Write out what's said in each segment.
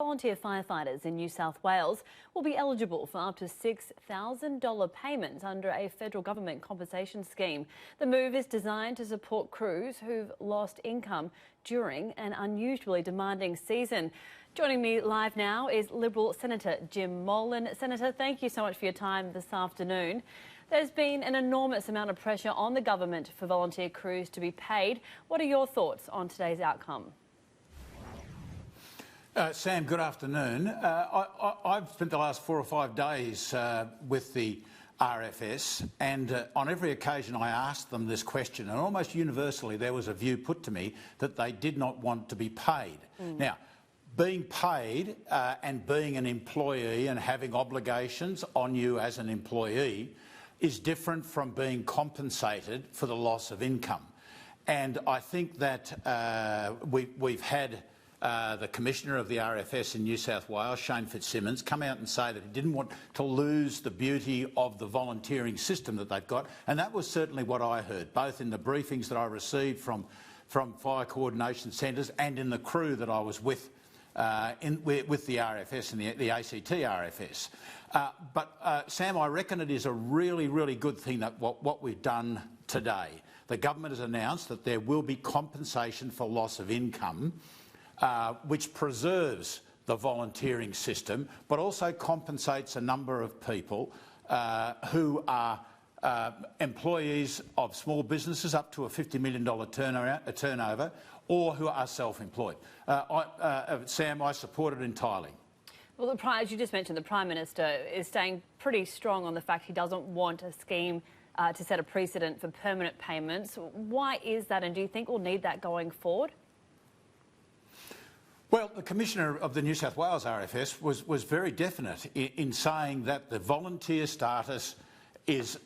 Volunteer firefighters in New South Wales will be eligible for up to $6,000 payments under a federal government compensation scheme. The move is designed to support crews who've lost income during an unusually demanding season. Joining me live now is Liberal Senator Jim Molan. Senator, thank you so much for your time this afternoon. There's been an enormous amount of pressure on the government for volunteer crews to be paid. What are your thoughts on today's outcome? Sam, good afternoon. I've spent the last 4 or 5 days with the RFS, and on every occasion I asked them this question, and almost universally there was a view put to me that they did not want to be paid. Now, being paid and being an employee and having obligations on you as an employee is different from being compensated for the loss of income. And I think that we've had the Commissioner of the RFS in New South Wales, Shane Fitzsimmons, come out and say that he didn't want to lose the beauty of the volunteering system that they've got, and that was certainly what I heard, both in the briefings that I received from fire coordination centres and in the crew that I was with with the RFS and the ACT RFS. But Sam, I reckon it is a really, really good thing that what we've done today. The government has announced that there will be compensation for loss of income, which preserves the volunteering system, but also compensates a number of people who are employees of small businesses up to a $50 million turnover, or who are self-employed. Sam, I support it entirely. Well, as you just mentioned, the Prime Minister is staying pretty strong on the fact he doesn't want a scheme to set a precedent for permanent payments. Why is that, and do you think we'll need that going forward? Well, the Commissioner of the New South Wales RFS was very definite in saying that the volunteer status is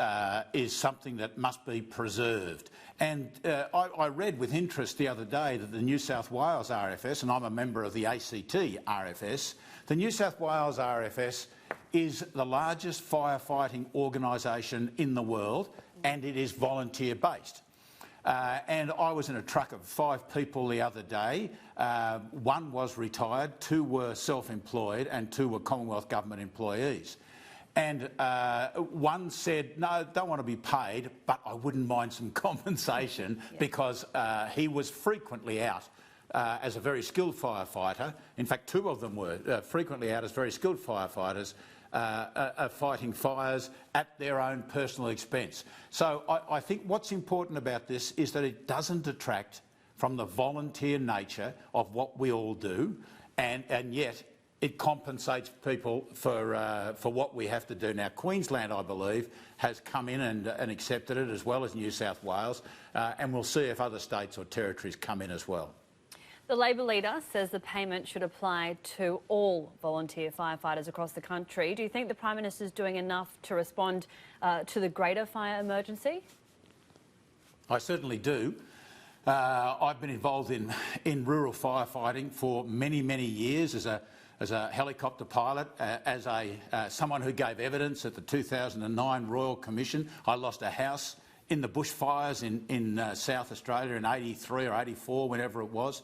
something that must be preserved. And I read with interest the other day that the New South Wales RFS, and I'm a member of the ACT RFS, the New South Wales RFS is the largest firefighting organisation in the world, and it is volunteer-based. And I was in a truck of 5 people the other day. 1 was retired, 2 were self-employed, and 2 were Commonwealth Government employees. And 1 said, no, don't want to be paid, but I wouldn't mind some compensation because he was frequently out as a very skilled firefighter. In fact, 2 of them were frequently out as very skilled firefighters fighting fires at their own personal expense. So I think what's important about this is that it doesn't detract from the volunteer nature of what we all do, and yet it compensates people for what we have to do. Now, Queensland, I believe, has come in and accepted it, as well as New South Wales, and we'll see if other states or territories come in as well. The Labor leader says the payment should apply to all volunteer firefighters across the country. Do you think the Prime Minister is doing enough to respond to the greater fire emergency? I certainly do. I've been involved in rural firefighting for many, many years as a helicopter pilot, as someone who gave evidence at the 2009 Royal Commission. I lost a house in the bushfires in South Australia in '83 or '84, whenever it was.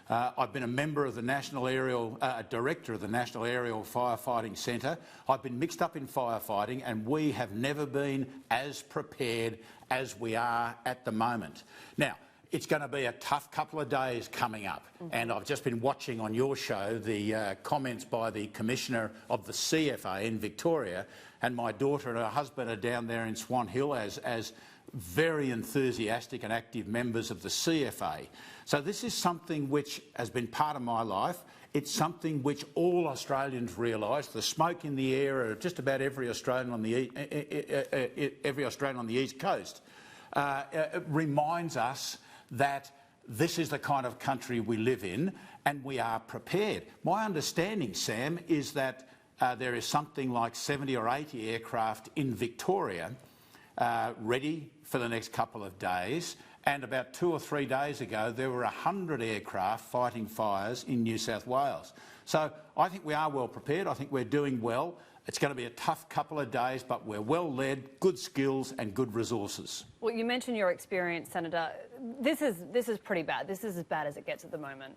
I've been a member of the National Aerial, Director of the National Aerial Firefighting Centre. I've been mixed up in firefighting, and we have never been as prepared as we are at the moment. Now, it's going to be a tough couple of days coming up, and I've just been watching on your show the comments by the Commissioner of the CFA in Victoria, and my daughter and her husband are down there in Swan Hill as very enthusiastic and active members of the CFA. So this is something which has been part of my life. It's something which all Australians realise. The smoke in the air of just about every Australian on the East Coast reminds us that this is the kind of country we live in, and we are prepared. My understanding, Sam, is that there is something like 70 or 80 aircraft in Victoria ready for the next couple of days, and about 2 or 3 days ago there were 100 aircraft fighting fires in New South Wales. So I think we are well prepared. I think we're doing well. It's going to be a tough couple of days, but we're well led, good skills and good resources. Well, you mentioned your experience, Senator. This is pretty bad. This is as bad as it gets at the moment.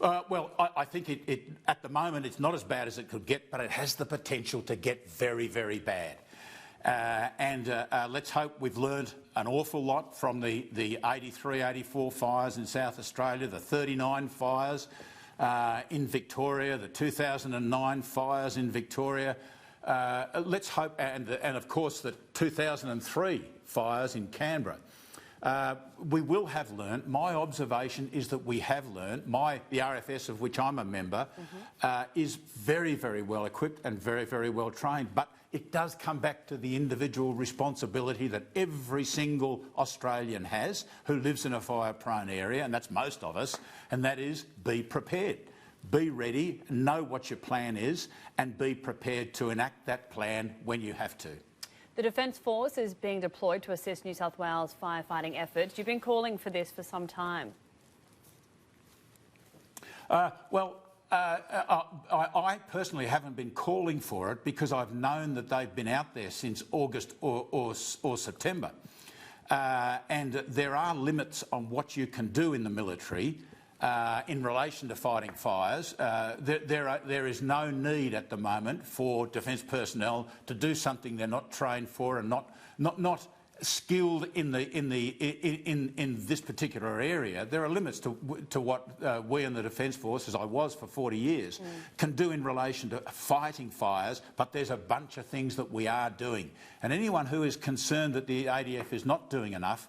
Well, I think it at the moment it's not as bad as it could get, but it has the potential to get very, very bad. Let's hope we've learned an awful lot from the 83, 84 fires in South Australia, the 39 fires in Victoria, the 2009 fires in Victoria. Let's hope, and of course the 2003 fires in Canberra. We will have learnt. My observation is that we have learnt. The RFS, of which I'm a member, is very, very well equipped and very, very well trained. But it does come back to the individual responsibility that every single Australian has who lives in a fire-prone area, and that's most of us, and that is be prepared. Be ready, know what your plan is, and be prepared to enact that plan when you have to. The Defence Force is being deployed to assist New South Wales firefighting efforts. You've been calling for this for some time. I personally haven't been calling for it because I've known that they've been out there since August or September. And there are limits on what you can do in the military in relation to fighting fires. There is no need at the moment for defence personnel to do something they're not trained for and not skilled in this particular area. There are limits to what we in the Defence Force, as I was for 40 years, can do in relation to fighting fires, but there's a bunch of things that we are doing. And anyone who is concerned that the ADF is not doing enough,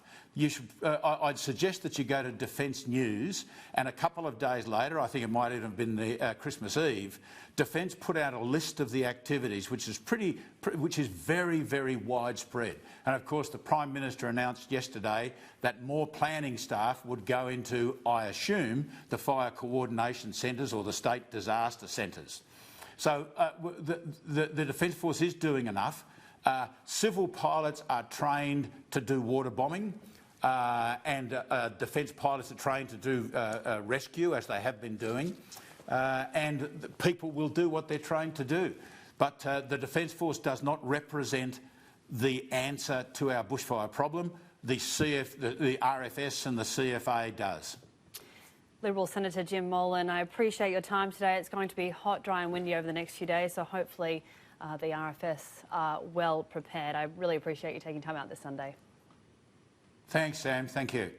I'd suggest that you go to Defence News, and a couple of days later, I think it might even have been the Christmas Eve, Defence put out a list of the activities, which is very, very widespread. And of course, the Prime Minister announced yesterday that more planning staff would go into, I assume, the fire coordination centres or the state disaster centres. So the Defence Force is doing enough. Civil pilots are trained to do water bombing. And defence pilots are trained to do rescue, as they have been doing, and people will do what they're trained to do. But the Defence Force does not represent the answer to our bushfire problem. The RFS and the CFA does. Liberal Senator Jim Molan, I appreciate your time today. It's going to be hot, dry and windy over the next few days, so hopefully the RFS are well prepared. I really appreciate you taking time out this Sunday. Thanks, Sam. Thank you.